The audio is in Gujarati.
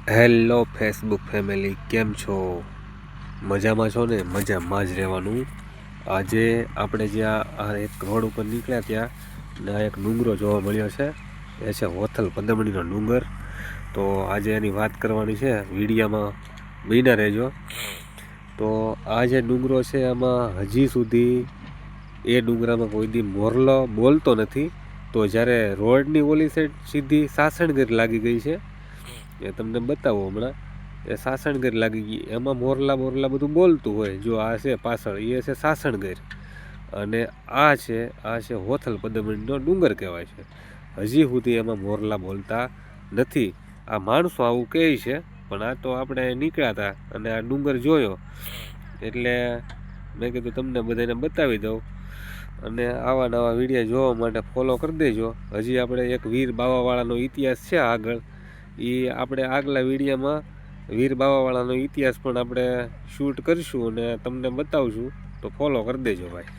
હેલો ફેસબુક ફેમિલી, કેમ છો? મજામાં છો ને? મજામાં જ રહેવાનું. આજે આપણે જ્યાં આ એક રોડ ઉપર નીકળ્યા ત્યાં એક ડુંગરો જોવા મળ્યો છે. એ છે હોથલ પદમણીનો ડુંગર. તો આજે એની વાત કરવાની છે, વિડીયામાં બન્યા રહેજો. તો આ જે ડુંગરો છે એમાં હજી સુધી એ ડુંગરામાં કોઈ દી મોરલો બોલતો નથી. તો જ્યારે રોડની ઓલી સાઈડ સીધી સાસણગીર લાગી ગઈ છે, એ તમને બતાવો હમણાં. એ સાસણગીર લાગી ગઈ, એમાં મોરલા બધું બોલતું હોય. જો આ છે પાછળ, એ છે સાસણગીર, અને આ છે હોથલ પદમણીનો ડુંગર કહેવાય છે. હજી સુધી એમાં મોરલા બોલતા નથી. આ માણસો આવું કહે છે, પણ આ તો આપણે નીકળ્યા હતા અને આ ડુંગર જોયો એટલે મેં કીધું તમને બધાને બતાવી દઉં. અને આવા નવા વિડીયો જોવા માટે ફોલો કરી દેજો. હજી આપણે એક વીર બાવાવાળાનો ઇતિહાસ છે આગળ, એ આપણે આગલા વિડીયોમાં વીર બાવાવાળાનો ઇતિહાસ પણ આપણે શૂટ કરીશું અને તમને બતાવશું. તો ફોલો કરી દેજો ભાઈ.